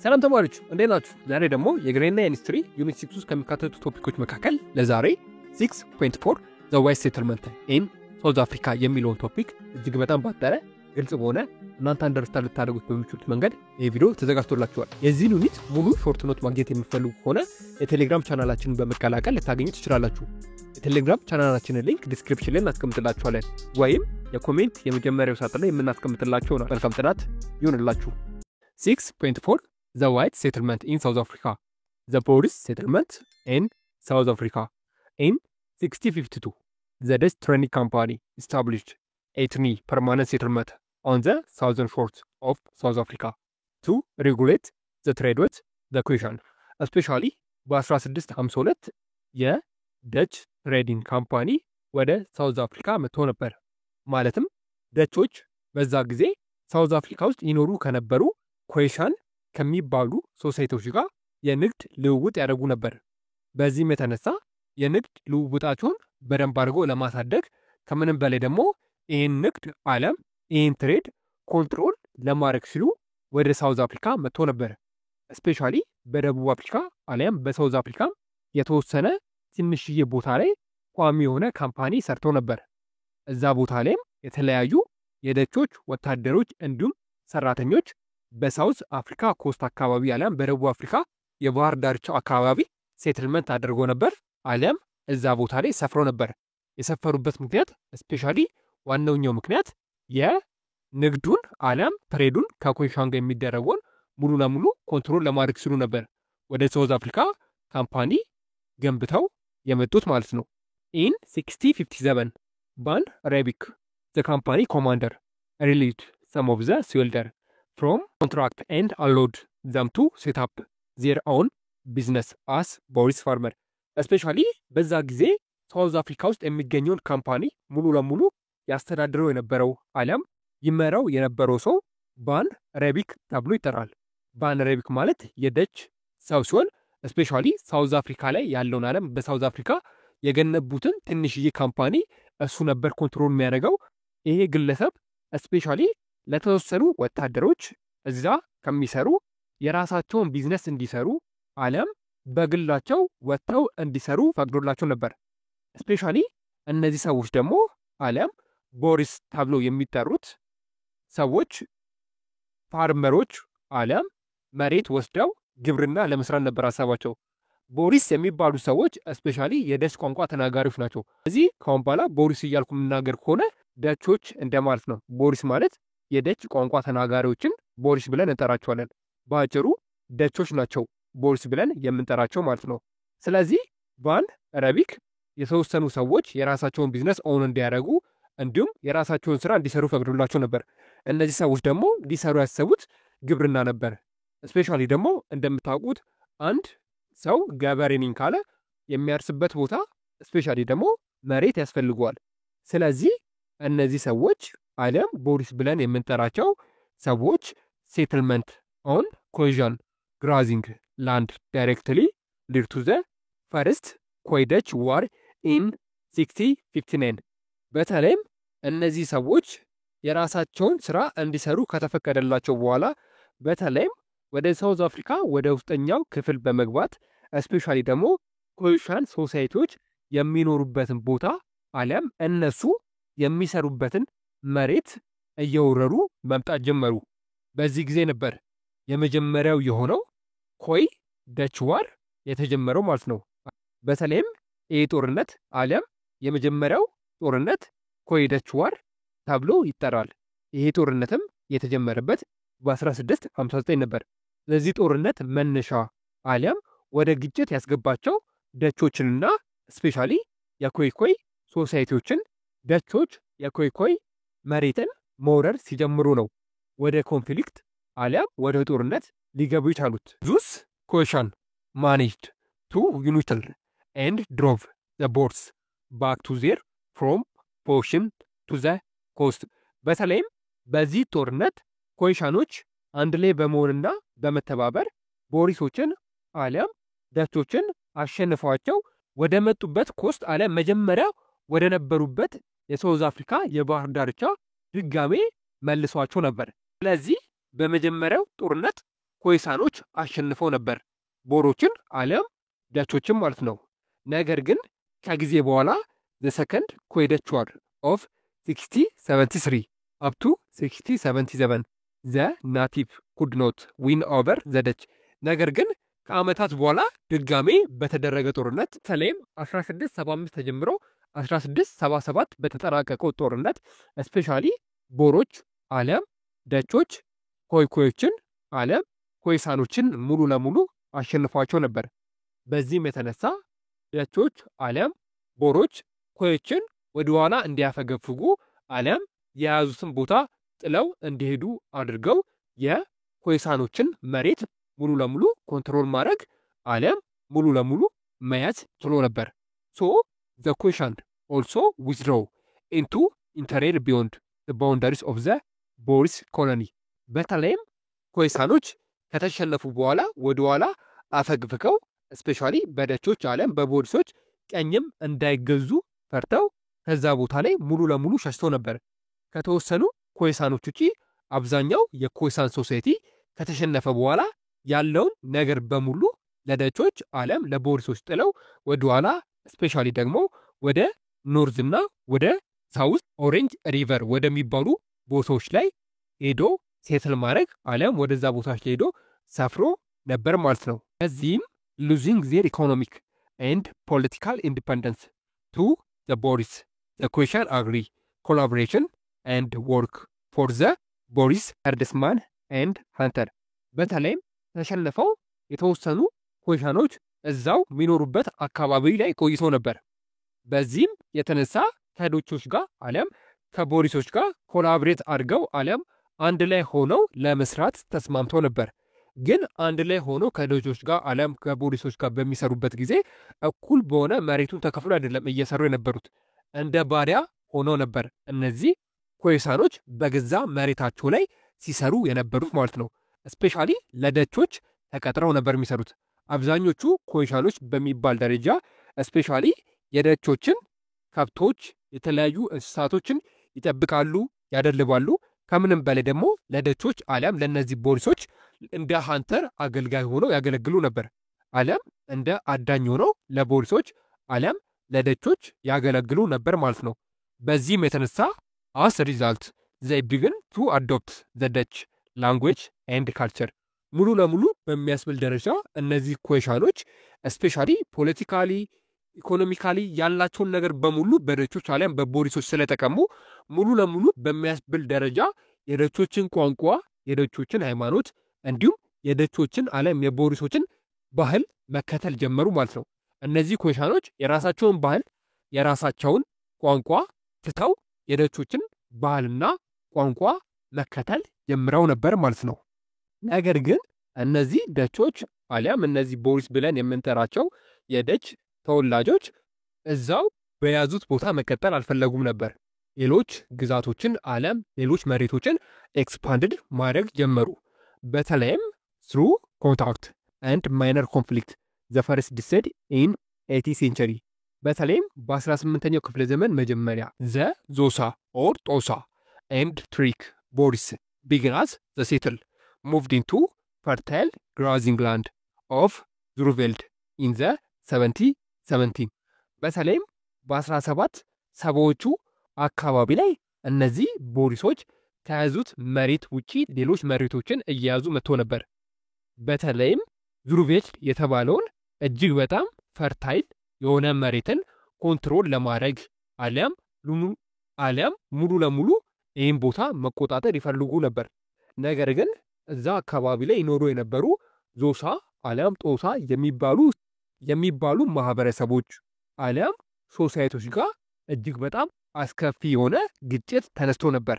ሰላም ተማሪዎች እንዴት ናችሁ? ዛሬ ደግሞ የግሬና ኢንዱስትሪ ዩኒት 6 ውስጥ ከሚካተቱ ቶፒኮች መካከል ለዛሬ 6.4 ዘ ዋይት ሴትልመንት ኢን ሳውዝ አፍሪካ የሚለውን ቶፒክ እጅግ በጣም ባጠረ ግልጽ በሆነ እናንተ አንደርስታንድ ልታደርጉት በሚችሉት መንገድ ይህ ቪዲዮ ተዘጋጅቶላችኋል። የዚህ ዩኒት ሙሉ ሾርት ኖት ማግኘት የሚፈልጉ ከሆነ የቴሌግራም ቻናላችንን በመቀላቀል ልታገኙ ትችላላችሁ። የቴሌግራም ቻናላችንን ሊንክ ዲስክሪፕሽን ላይ እናስቀምጥላችኋለን ወይም የኮሜንት የመጀመሪያው ሳጥን ላይ የምናስቀምጥላችሁ ነው። መልካም ጥናት ይሁንላችሁ። 6.4 The White Settlement in South Africa. The Boris Settlement in South Africa. In 1652, the Dutch Trading Company established a permanent settlement on the southern shores of South Africa to regulate the trade with the Khoisan. Especially በ1652 የደች ትሬዲንግ ካምፓኒ ወደ ሳውዝ አፍሪካ መጥቶ ነበር። ማለትም ደቾች በዛ ጊዜ ሳውዝ አፍሪካ ውስጥ ይኖሩ ከነበሩ ኮይሻን ከሚባሉ ሶሳይቲዎች ጋር የንግድ ልውውጥ ያደርጉ ነበር። በዚህም የተነሳ የንግድ ልውውጣቸውን በደንብ አድርጎ ለማሳደግ ከምንም በላይ ደግሞ ይህን ንግድ ዓለም ይህን ትሬድ ኮንትሮል ለማድረግ ሲሉ ወደ ሳውዝ አፍሪካ መጥቶ ነበር። ስፔሻሊ በደቡብ አፍሪካ አሊያም በሳውዝ አፍሪካ የተወሰነ ትንሽዬ ቦታ ላይ ቋሚ የሆነ ካምፓኒ ሰርቶ ነበር። እዛ ቦታ ላይም የተለያዩ የደቾች ወታደሮች እንዲሁም ሰራተኞች በሳውዝ አፍሪካ ኮስት አካባቢ አሊያም በደቡብ አፍሪካ የባህር ዳርቻው አካባቢ ሴትልመንት አድርጎ ነበር አሊያም እዛ ቦታ ላይ ሰፍሮ ነበር። የሰፈሩበት ምክንያት ስፔሻሊ ዋናው ምክንያት የንግዱን አሊያም ትሬዱን ከኮይሻን ጋር የሚደረገውን ሙሉ ለሙሉ ኮንትሮል ለማድረግ ሲሉ ነበር ወደ ሳውዝ አፍሪካ ካምፓኒ ገንብተው የመጡት ማለት ነው። ኢን 1657 ባን ሬቢክ the company commander released some of the soldiers from contract and allowed them to set up their own business as Boris farmer. Especially በዛ ጊዜ ሳውዝ አፍሪካ ውስጥ የሚገኘውን ካምፓኒ ሙሉ ለሙሉ ያስተዳድረው የነበረው አሊያም ይመራው የነበረው ሰው ባን ሬቢክ ተብሎ ይጠራል። ባን ሬቢክ ማለት የደች ሰው ሲሆን ስፔሻሊ ሳውዝ አፍሪካ ላይ ያለውን ዓለም በሳውዝ አፍሪካ የገነቡትን ትንሽዬ ካምፓኒ እሱ ነበር ኮንትሮል የሚያደርገው። ይሄ ግለሰብ ስፔሻሊ ለተወሰኑ ወታደሮች እዛ ከሚሰሩ የራሳቸውን ቢዝነስ እንዲሰሩ አለም በግላቸው ወጥተው እንዲሰሩ ፈቅዶላቸው ነበር። ስፔሻሊ እነዚህ ሰዎች ደግሞ አለም ቦሪስ ተብሎ የሚጠሩት ሰዎች ፋርመሮች አለም መሬት ወስደው ግብርና ለመስራት ነበር ሐሳባቸው። ቦሪስ የሚባሉ ሰዎች ስፔሻሊ የደች ቋንቋ ተናጋሪዎች ናቸው። እዚህ ካሁን በኋላ ቦሪስ እያልኩ የምናገር ከሆነ ደቾች እንደማለት ነው። ቦሪስ ማለት የደች ቋንቋ ተናጋሪዎችን ቦሪስ ብለን እንጠራቸዋለን። በአጭሩ ደቾች ናቸው ቦሪስ ብለን የምንጠራቸው ማለት ነው። ስለዚህ ባን ሬቢክ የተወሰኑ ሰዎች የራሳቸውን ቢዝነስ ኦን እንዲያደርጉ እንዲሁም የራሳቸውን ስራ እንዲሰሩ ፈቅዶላቸው ነበር። እነዚህ ሰዎች ደግሞ ሊሰሩ ያሰቡት ግብርና ነበር። ስፔሻሊ ደግሞ እንደምታውቁት አንድ ሰው ገበሬ ነኝ ካለ የሚያርስበት ቦታ ስፔሻሊ ደግሞ መሬት ያስፈልገዋል። ስለዚህ እነዚህ ሰዎች አለም ቦሪስ ብለን የምንጠራቸው ሰዎች ሴትልመንት ኦን ኮይሻን ግራዚንግ ላንድ ዳይሬክትሊ ሊድ ቱ ዘ ፈርስት ኮይደች ዋር ኢን 1659። በተለይም እነዚህ ሰዎች የራሳቸውን ስራ እንዲሰሩ ከተፈቀደላቸው በኋላ በተለይም ወደ ሳውዝ አፍሪካ ወደ ውስጠኛው ክፍል በመግባት ስፔሻሊ ደግሞ ኮይሻን ሶሳይቲዎች የሚኖሩበትን ቦታ አሊያም እነሱ የሚሰሩበትን መሬት እየወረሩ መምጣት ጀመሩ። በዚህ ጊዜ ነበር የመጀመሪያው የሆነው ኮይ ደች ዋር የተጀመረው ማለት ነው። በተለይም ይህ ጦርነት አሊያም የመጀመሪያው ጦርነት ኮይ ደች ዋር ተብሎ ይጠራል። ይሄ ጦርነትም የተጀመረበት በ1659 ነበር። ለዚህ ጦርነት መነሻ አሊያም ወደ ግጭት ያስገባቸው ደቾችንና ስፔሻሊ የኮይ ሶሳይቲዎችን ደቾች የኮይ መሬትን መውረር ሲጀምሩ ነው ወደ ኮንፍሊክት አሊያም ወደ ጦርነት ሊገቡ ይቻሉት። ዙስ ኮይሻን ማኔጅድ ቱ ዩኒትል ኤንድ ድሮቭ ዘ ቦርስ ባክ ቱ ዜር ፍሮም ፖሽን ቱ ዘ ኮስት። በተለይም በዚህ ጦርነት ኮይሻኖች አንድ ላይ በመሆንና በመተባበር ቦሪሶችን አሊያም ደቾችን አሸንፈዋቸው ወደ መጡበት ኮስት አሊያም መጀመሪያ ወደ ነበሩበት የሳውዝ አፍሪካ የባህር ዳርቻ ድጋሜ መልሷቸው ነበር። ስለዚህ በመጀመሪያው ጦርነት ኮይሳኖች አሸንፈው ነበር ቦሮችን አለም ዳቾችን ማለት ነው። ነገር ግን ከጊዜ በኋላ the second Quebec War of 1673 up to 1677 the native could not win over the Dutch ነገር ግን ከአመታት በኋላ ድጋሜ በተደረገ ጦርነት በተለይም 1675 ተጀምሮ 1677 በተጠናቀቀው ጦርነት ስፔሻሊ ቦሮች አለም ዳቾች ኮይኮዮችን አለም ኮይሳኖችን ሙሉ ለሙሉ አሸንፏቸው ነበር። በዚህም የተነሳ ዳቾች አለም ቦሮች ኮይችን ወደ ኋላ እንዲያፈገፍጉ አለም የያዙትን ቦታ ጥለው እንዲሄዱ አድርገው የኮይሳኖችን መሬት ሙሉ ለሙሉ ኮንትሮል ማድረግ አለም ሙሉ ለሙሉ መያዝ ችሎ ነበር። so the Khoisan also withdraw into interior beyond the boundaries of the Boris colony በተለይም ኮይሳኖች ከተሸነፉ በኋላ ወደ ኋላ አፈግፍገው ስፔሻሊ በዳቾች አለም በቦሪሶች ቀኝም እንዳይገዙ ፈርተው ከዛ ቦታ ላይ ሙሉ ለሙሉ ሸሽተው ነበር። ከተወሰኑ ኮይሳኖች ውጪ አብዛኛው የኮይሳን ሶሳይቲ ከተሸነፈ በኋላ ያለውን ነገር በሙሉ ለዳቾች አለም ለቦሪሶች ጥለው ወደ ኋላ ስፔሻሊ ደግሞ ወደ ኖርዝና ወደ ሳውዝ ኦሬንጅ ሪቨር ወደሚባሉ ቦታዎች ላይ ሄዶ ሴትል ማድረግ አለም ወደዛ ቦታዎች ሄዶ ሰፍሮ ነበር ማለት ነው። ከዚህም losing their economic and political independence to the Boris the Khoisan agree collaboration and work for the Boris herdsman and hunter በተለይም ተሸነፈው የተወሰኑ ኮይሳኖች እዛው የሚኖሩበት አካባቢ ላይ ቆይተው ነበር። በዚህም የተነሳ ከዳቾች ጋር አለም ከቦሪሶች ጋር ኮላብሬት አድርገው አለም አንድ ላይ ሆነው ለመስራት ተስማምተው ነበር። ግን አንድ ላይ ሆኖ ከዳቾች ጋር አለም ከቦሪሶች ጋር በሚሰሩበት ጊዜ እኩል በሆነ መሬቱን ተከፍሎ አይደለም እየሰሩ የነበሩት፣ እንደ ባሪያ ሆነው ነበር እነዚህ ኮይሳኖች በገዛ መሬታቸው ላይ ሲሰሩ የነበሩት ማለት ነው። ስፔሻሊ ለዳቾች ተቀጥረው ነበር የሚሰሩት። አብዛኞቹ ኮይሳኖች በሚባል ደረጃ ስፔሻሊ የዳቾችን ከብቶች የተለያዩ እንስሳቶችን ይጠብቃሉ፣ ያደልባሉ። ከምንም በላይ ደግሞ ለዳቾች አለም ለነዚህ ቦሪሶች እንደ ሃንተር አገልጋይ ሆነው ያገለግሉ ነበር። አለም እንደ አዳኝ ሆነው ለቦሪሶች አለም ለዳቾች ያገለግሉ ነበር ማለት ነው። በዚህም የተነሳ as a result they began to adopt the Dutch language and culture ሙሉ ለሙሉ በሚያስብል ደረጃ እነዚህ ኮይሳኖች ስፔሻሊ ፖለቲካሊ ኢኮኖሚካሊ ያላቸውን ነገር በሙሉ በዳቾች አለም በቦሪሶች ስለተቀሙ ሙሉ ለሙሉ በሚያስብል ደረጃ የዳቾችን ቋንቋ የዳቾችን ሃይማኖት እንዲሁም የዳቾችን አለም የቦሪሶችን ባህል መከተል ጀመሩ ማለት ነው። እነዚህ ኮይሳኖች የራሳቸውን ባህል የራሳቸውን ቋንቋ ትተው የዳቾችን ባህልና ቋንቋ መከተል ጀምረው ነበር ማለት ነው። ነገር ግን እነዚህ ዳቾች አለም እነዚህ ቦሪስ ብለን የምንጠራቸው የዳች ተወላጆች እዛው በያዙት ቦታ መቀጠል አልፈለጉም ነበር። ሌሎች ግዛቶችን አለም ሌሎች መሬቶችን ኤክስፓንድድ ማድረግ ጀመሩ። በተለይም through contact and minor conflict the first decade in 18th century በተለይም በ18ኛው ክፍለ ዘመን መጀመሪያ the Xhosa or Xhosa and Trek Boris began as the settle moved into fertile grazing land of Zurveld in the 1717 በተለይም በ1770ዎቹ አካባቢ ላይ እነዚህ ቦሪሶች ከያዙት መሬት ውጪ ሌሎች መሬቶችን እየያዙ መጥቶ ነበር። በተለይም ዙሩቬልድ የተባለውን እጅግ በጣም ፈርታይል የሆነ መሬትን ኮንትሮል ለማድረግ አሊያም ሙሉ ለሙሉ ይህን ቦታ መቆጣጠር ይፈልጉ ነበር። ነገር ግን እዛ አካባቢ ላይ ይኖሩ የነበሩ ዞሳ አሊያም ጦሳ የሚባሉ ማህበረሰቦች አሊያም ሶሳይቲዎች ጋር እጅግ በጣም አስከፊ የሆነ ግጭት ተነስቶ ነበር።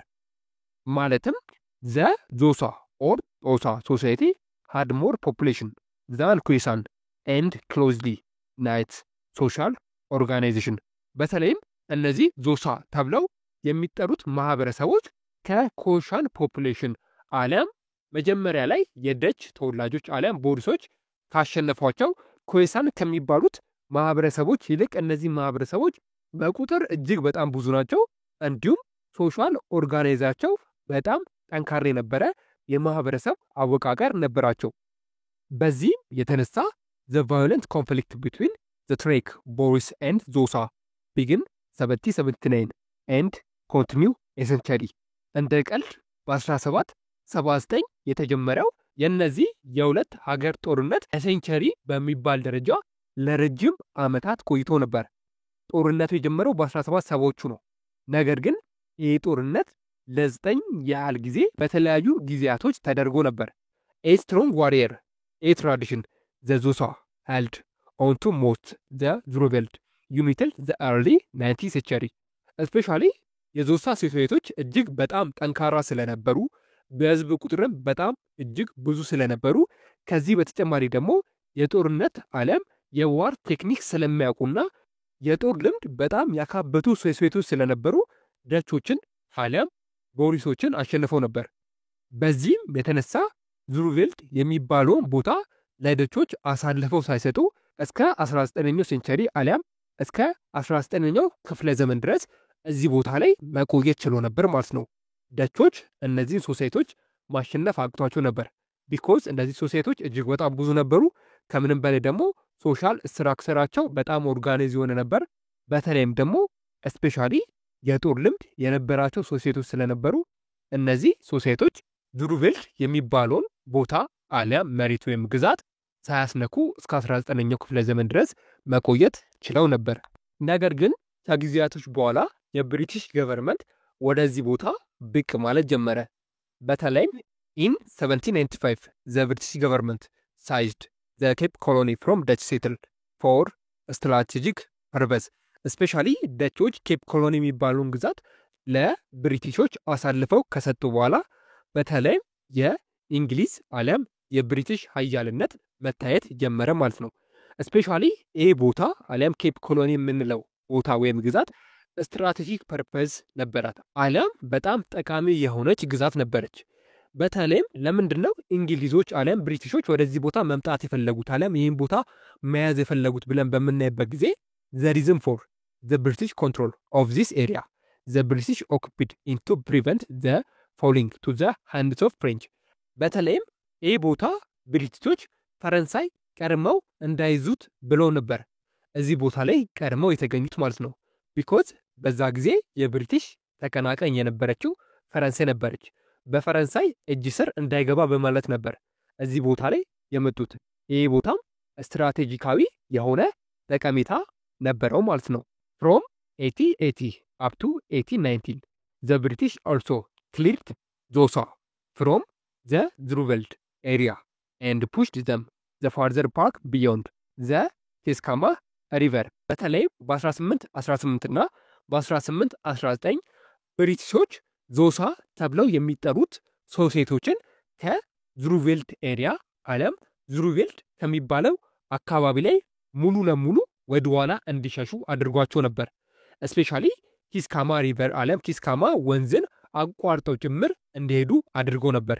ማለትም ዘ ዞሳ ኦር ጦሳ ሶሳይቲ had more population than Khoisan and closely knit social organization በተለይም እነዚህ ዞሳ ተብለው የሚጠሩት ማህበረሰቦች ከኮይሳን ፖፑሌሽን አሊያም መጀመሪያ ላይ የዳች ተወላጆች አሊያም ቦሪሶች ካሸነፏቸው ኮይሳን ከሚባሉት ማህበረሰቦች ይልቅ እነዚህ ማህበረሰቦች በቁጥር እጅግ በጣም ብዙ ናቸው። እንዲሁም ሶሻል ኦርጋናይዛቸው በጣም ጠንካራ ነበረ። የማህበረሰብ አወቃቀር ነበራቸው። በዚህም የተነሳ the violent conflict between the Trek, Boris and Zosa begin 1779 and continue a century እንደ ቀልድ በ1779 የተጀመረው የነዚህ የሁለት ሀገር ጦርነት ሴንቸሪ በሚባል ደረጃ ለረጅም ዓመታት ቆይቶ ነበር። ጦርነቱ የጀመረው በ1770ዎቹ ነው። ነገር ግን ይህ ጦርነት ለ9 ያህል ጊዜ በተለያዩ ጊዜያቶች ተደርጎ ነበር። A strong warrior, a tradition the Zosa held on to most the Zurveld until the early 19th century. especially የዞሳ ሴቶች እጅግ በጣም ጠንካራ ስለነበሩ በህዝብ ቁጥርም በጣም እጅግ ብዙ ስለነበሩ ከዚህ በተጨማሪ ደግሞ የጦርነት ዓለም የዋር ቴክኒክ ስለሚያውቁና የጦር ልምድ በጣም ያካበቱ ሴቶች ስለነበሩ ደቾችን አሊያም ቦሪሶችን አሸንፈው ነበር። በዚህም የተነሳ ዙርቬልድ የሚባለውን ቦታ ለደቾች አሳልፈው ሳይሰጡ እስከ 19ኛው ሴንቸሪ አሊያም እስከ 19ኛው ክፍለ ዘመን ድረስ እዚህ ቦታ ላይ መቆየት ችሎ ነበር ማለት ነው። ደቾች እነዚህን ሶሳይቶች ማሸነፍ አቅቷቸው ነበር። ቢኮዝ እነዚህ ሶሳይቶች እጅግ በጣም ብዙ ነበሩ። ከምንም በላይ ደግሞ ሶሻል ስትራክቸራቸው በጣም ኦርጋናይዝ የሆነ ነበር። በተለይም ደግሞ ስፔሻሊ የጦር ልምድ የነበራቸው ሶሳይቶች ስለነበሩ እነዚህ ሶሳይቶች ዙርቬልድ የሚባለውን ቦታ አሊያም መሬት ወይም ግዛት ሳያስነኩ እስከ 19ኛው ክፍለ ዘመን ድረስ መቆየት ችለው ነበር። ነገር ግን ከጊዜያቶች በኋላ የብሪቲሽ ገቨርንመንት ወደዚህ ቦታ ብቅ ማለት ጀመረ። በተለይም in 1795 the British government seized the Cape Colony from Dutch settled for strategic purpose. especially ደቾች ኬፕ ኮሎኒ የሚባለውን ግዛት ለብሪቲሾች አሳልፈው ከሰጡ በኋላ በተለይም የእንግሊዝ አሊያም የብሪቲሽ ኃያልነት መታየት ጀመረ ማለት ነው። especially ይህ ቦታ አሊያም ኬፕ ኮሎኒ የምንለው ቦታ ወይም ግዛት ስትራቴጂክ ፐርፐዝ ነበራት አሊያም በጣም ጠቃሚ የሆነች ግዛት ነበረች። በተለይም ለምንድነው እንግሊዞች አሊያም ብሪቲሾች ወደዚህ ቦታ መምጣት የፈለጉት አሊያም ይህን ቦታ መያዝ የፈለጉት ብለን በምናይበት ጊዜ the reason for the British control of this area the British occupied in to prevent the falling to the hands of French. በተለይም ይህ ቦታ ብሪቲሾች ፈረንሳይ ቀድመው እንዳይዙት ብለው ነበር እዚህ ቦታ ላይ ቀድመው የተገኙት ማለት ነው። ቢኮዝ በዛ ጊዜ የብሪቲሽ ተቀናቃኝ የነበረችው ፈረንሳይ ነበረች። በፈረንሳይ እጅ ስር እንዳይገባ በማለት ነበር እዚህ ቦታ ላይ የመጡት። ይህ ቦታም ስትራቴጂካዊ የሆነ ጠቀሜታ ነበረው ማለት ነው። from 1880 up to 1819 the British also cleared Zosa from the Zurveld area and pushed them the farther park beyond the Keiskamma river. በተለይ በ1818 እና በ1819 ብሪቲሾች ዞሳ ተብለው የሚጠሩት ሶሳይቶችን ከዙርቬልድ ኤሪያ አለም ዙርቬልድ ከሚባለው አካባቢ ላይ ሙሉ ለሙሉ ወደ ኋላ እንዲሸሹ አድርጓቸው ነበር። ስፔሻሊ ኪስካማ ሪቨር አለም ኪስካማ ወንዝን አቋርጠው ጭምር እንዲሄዱ አድርጎ ነበር።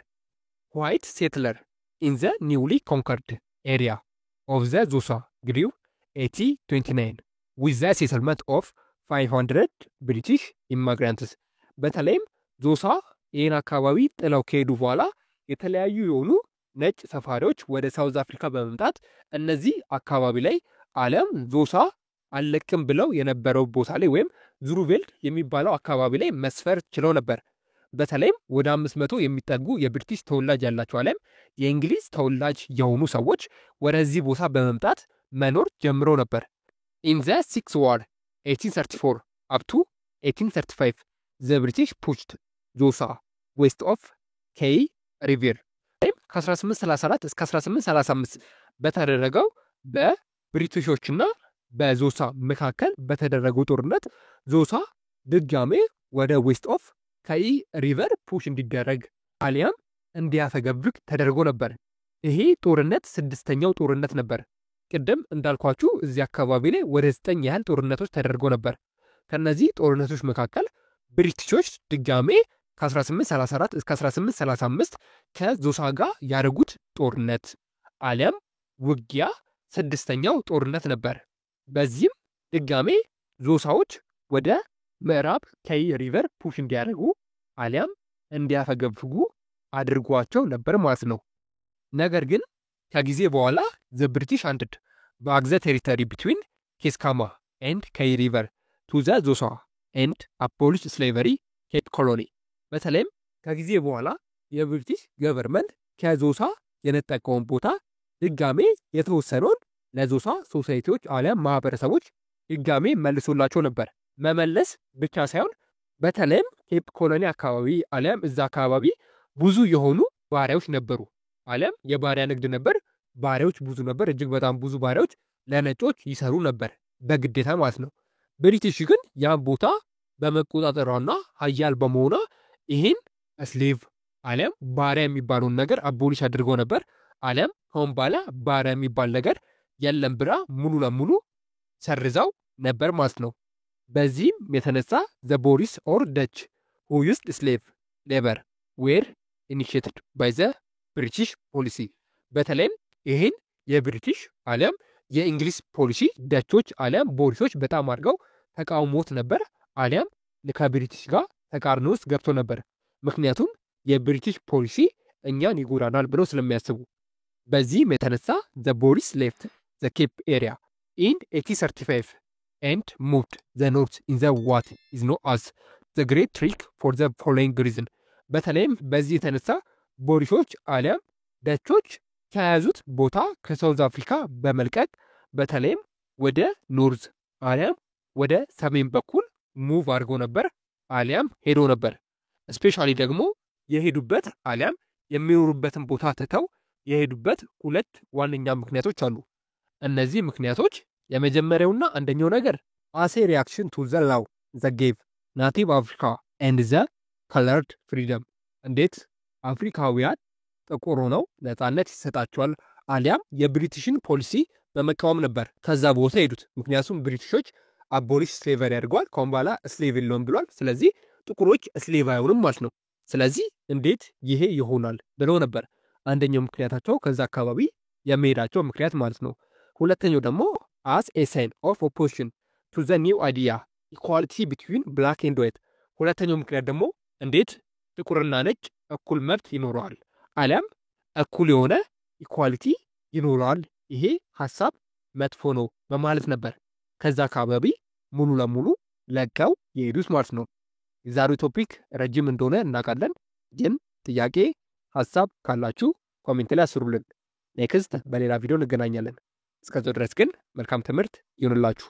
ዋይት ሴትለር ኢን ዘ ኒውሊ ኮንከርድ ኤሪያ ኦፍ ዘ ዞሳ ግሪው 1829 with the settlement of 500 ብሪቲሽ ኢሚግራንትስ። በተለይም ዞሳ ይህን አካባቢ ጥለው ከሄዱ በኋላ የተለያዩ የሆኑ ነጭ ሰፋሪዎች ወደ ሳውዝ አፍሪካ በመምጣት እነዚህ አካባቢ ላይ አለም ዞሳ አለቅም ብለው የነበረው ቦታ ላይ ወይም ዙርቬልድ የሚባለው አካባቢ ላይ መስፈር ችለው ነበር። በተለይም ወደ 500 የሚጠጉ የብሪቲሽ ተወላጅ ያላቸው አለም የእንግሊዝ ተወላጅ የሆኑ ሰዎች ወደዚህ ቦታ በመምጣት መኖር ጀምረው ነበር። in the Six War 1834 up to 1835 the British pushed Zosa west of Kei River. ከ1834 እስከ 1835 በተደረገው በብሪቲሾችና በዞሳ መካከል በተደረገው ጦርነት ዞሳ ድጋሜ ወደ ዌስት ኦፍ ከይ ሪቨር ፑሽ እንዲደረግ አሊያም እንዲያፈገፍግ ተደርጎ ነበር። ይሄ ጦርነት ስድስተኛው ጦርነት ነበር። ቅድም እንዳልኳችሁ እዚህ አካባቢ ላይ ወደ 9 ያህል ጦርነቶች ተደርጎ ነበር። ከነዚህ ጦርነቶች መካከል ብሪቲሾች ድጋሜ ከ1834 እስከ 1835 ከዞሳ ጋር ያደረጉት ጦርነት አሊያም ውጊያ ስድስተኛው ጦርነት ነበር። በዚህም ድጋሜ ዞሳዎች ወደ ምዕራብ ከይ ሪቨር ፑሽ እንዲያደርጉ አሊያም እንዲያፈገፍጉ አድርጓቸው ነበር ማለት ነው። ነገር ግን ከጊዜ በኋላ ዘ ብሪቲሽ አንድድ በአግዘ ቴሪተሪ ቢትዊን ኬስካማ ኤንድ ከይ ሪቨር ቱ ዘ ዞሳ ኤንድ አቦሊሽ ስሌቨሪ ኬፕ ኮሎኒ። በተለይም ከጊዜ በኋላ የብሪቲሽ ገቨርንመንት ከዞሳ የነጠቀውን ቦታ ድጋሜ የተወሰነውን ለዞሳ ሶሳይቲዎች አሊያም ማህበረሰቦች ድጋሜ መልሶላቸው ነበር። መመለስ ብቻ ሳይሆን በተለይም ኬፕ ኮሎኒ አካባቢ አሊያም እዛ አካባቢ ብዙ የሆኑ ባሪያዎች ነበሩ፣ አሊያም የባሪያ ንግድ ነበር። ባሪያዎች ብዙ ነበር፣ እጅግ በጣም ብዙ ባሪያዎች ለነጮች ይሰሩ ነበር በግዴታ ማለት ነው። ብሪቲሽ ግን ያን ቦታ በመቆጣጠሯና ሀያል በመሆኗ ይህን ስሌቭ አሊያም ባሪያ የሚባለውን ነገር አቦሊሽ አድርገው ነበር። አሊያም ከአሁን በኋላ ባሪያ የሚባል ነገር የለም ብላ ሙሉ ለሙሉ ሰርዛው ነበር ማለት ነው። በዚህም የተነሳ ዘ ቦሪስ ኦር ደች ሁ ዩዝድ ስሌቭ ሌበር ዌር ኢኒሺየትድ ባይ ዘ ብሪቲሽ ፖሊሲ። በተለይም ይህን የብሪቲሽ አሊያም የእንግሊዝ ፖሊሲ ደቾች አሊያም ቦሪሶች በጣም አድርገው ተቃውሞት ነበር፣ አሊያም ከብሪቲሽ ጋር ተቃርኖ ውስጥ ገብቶ ነበር። ምክንያቱም የብሪቲሽ ፖሊሲ እኛን ይጎዳናል ብለው ስለሚያስቡ። በዚህም የተነሳ ዘ ቦሪስ ሌፍት ዘ ኬፕ ኤሪያ ኢን 1835 ኤንድ ሙቭድ ዘ ኖርት ኢን ዘ ዋት ኢዝ ኖ አዝ ዘ ግሬት ትሪክ ፎር ዘ ፎሎዊንግ ሪዝን። በተለይም በዚህ የተነሳ ቦሪሶች አሊያም ደቾች ከያዙት ቦታ ከሳውዝ አፍሪካ በመልቀቅ በተለይም ወደ ኖርዝ አሊያም ወደ ሰሜን በኩል ሙቭ አድርጎ ነበር አሊያም ሄዶ ነበር። ስፔሻሊ ደግሞ የሄዱበት አሊያም የሚኖሩበትን ቦታ ትተው የሄዱበት ሁለት ዋነኛ ምክንያቶች አሉ። እነዚህ ምክንያቶች የመጀመሪያውና አንደኛው ነገር አሴ ሪያክሽን ቱ ዘ ላው ዘ ጌቭ ናቲቭ አፍሪካ ኤንድ ዘ ከለርድ ፍሪደም። እንዴት አፍሪካውያን ጥቁር ሆነው ነፃነት ይሰጣቸዋል አሊያም የብሪቲሽን ፖሊሲ በመቃወም ነበር ከዛ ቦታ ሄዱት። ምክንያቱም ብሪቲሾች አቦሊሽ ስሌቨሪ ያድርገዋል፣ ከአሁን በኋላ ስሌቭ የለውም ብሏል። ስለዚህ ጥቁሮች ስሌቭ አይሆንም ማለት ነው። ስለዚህ እንዴት ይሄ ይሆናል ብለው ነበር አንደኛው ምክንያታቸው ከዛ አካባቢ የመሄዳቸው ምክንያት ማለት ነው። ሁለተኛው ደግሞ አስ ኤ ሳይን ኦፍ ኦፖዚሽን ቱ ዘ ኒው አይዲያ ኢኳሊቲ ቢትዊን ብላክ ኤንድ ዋይት። ሁለተኛው ምክንያት ደግሞ እንዴት ጥቁርና ነጭ እኩል መብት ይኖረዋል አሊያም እኩል የሆነ ኢኳሊቲ ይኖረዋል፣ ይሄ ሀሳብ መጥፎ ነው በማለት ነበር ከዛ አካባቢ ሙሉ ለሙሉ ለቀው የሄዱት ማለት ነው። የዛሬው ቶፒክ ረጅም እንደሆነ እናውቃለን፣ ግን ጥያቄ ሀሳብ ካላችሁ ኮሜንት ላይ አስሩልን። ኔክስት በሌላ ቪዲዮ እንገናኛለን። እስከዛው ድረስ ግን መልካም ትምህርት ይሁንላችሁ።